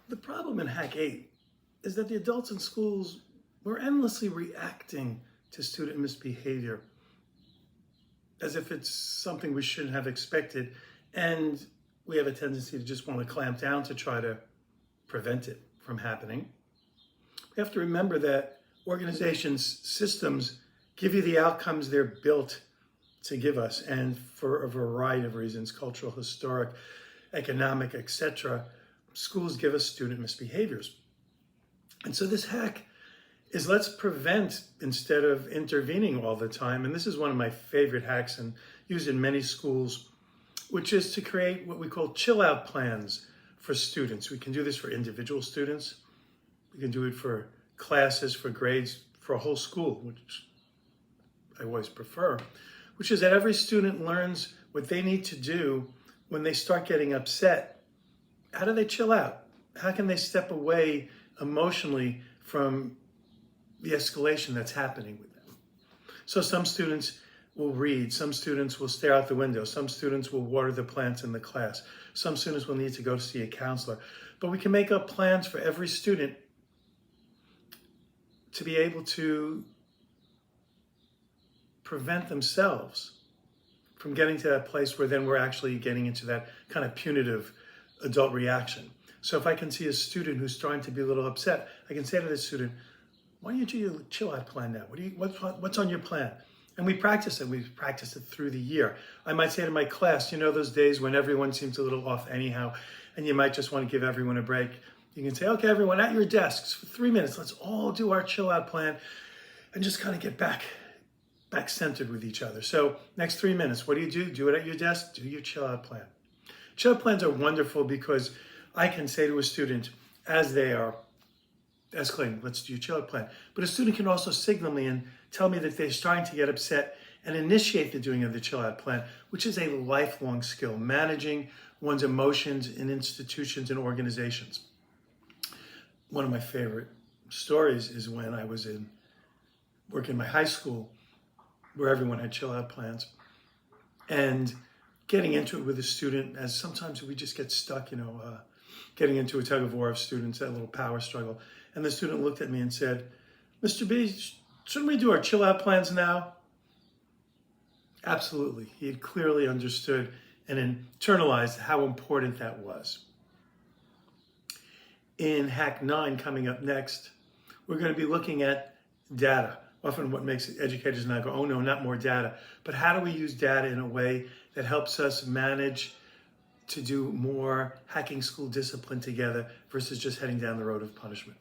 The problem in Hack 8 is that the adults in schools were endlessly reacting to student misbehavior as if it's something we shouldn't have expected, and we have a tendency to just want to clamp down to try to prevent it from happening. We have to remember that organizations, systems give you the outcomes they're built to give us, and for a variety of reasons, cultural, historic, economic, etc., schools give us student misbehaviors. And so this hack is let's prevent instead of intervening all the time. And this is one of my favorite hacks and used in many schools, which is to create what we call chill out plans for students. We can do this for individual students. We can do it for classes, for grades, for a whole school, which I always prefer, which is that every student learns what they need to do when they start getting upset. How do they chill out? How can they step away emotionally from the escalation that's happening with them? So some students will read, some students will stare out the window, some students will water the plants in the class, some students will need to go see a counselor. But we can make up plans for every student to be able to prevent themselves from getting to that place where then we're actually getting into that kind of punitive adult reaction. So if I can see a student who's starting to be a little upset, I can say to the student, why don't you do your chill out plan now? What's on your plan? And we practice it. We've practiced it through the year. I might say to my class, you know those days when everyone seems a little off anyhow, and you might just want to give everyone a break. You can say, okay, everyone at your desks for 3 minutes, let's all do our chill out plan and just kind of get back centered with each other. So next 3 minutes, what do? Do it at your desk, do your chill out plan. Chill out plans are wonderful because I can say to a student as they are escalating, let's do your chill out plan. But a student can also signal me and tell me that they're starting to get upset and initiate the doing of the chill out plan, which is a lifelong skill, managing one's emotions in institutions and organizations. One of my favorite stories is when I was working in my high school where everyone had chill out plans, and getting into it with a student, as sometimes we just get stuck, getting into a tug of war of students, that little power struggle. And the student looked at me and said, Mr. B, shouldn't we do our chill out plans now? Absolutely. He had clearly understood and internalized how important that was. In Hack 9, coming up next, we're going to be looking at data. Often what makes educators now go, oh no, not more data. But how do we use data in a way that helps us manage to do more hacking school discipline together versus just heading down the road of punishment?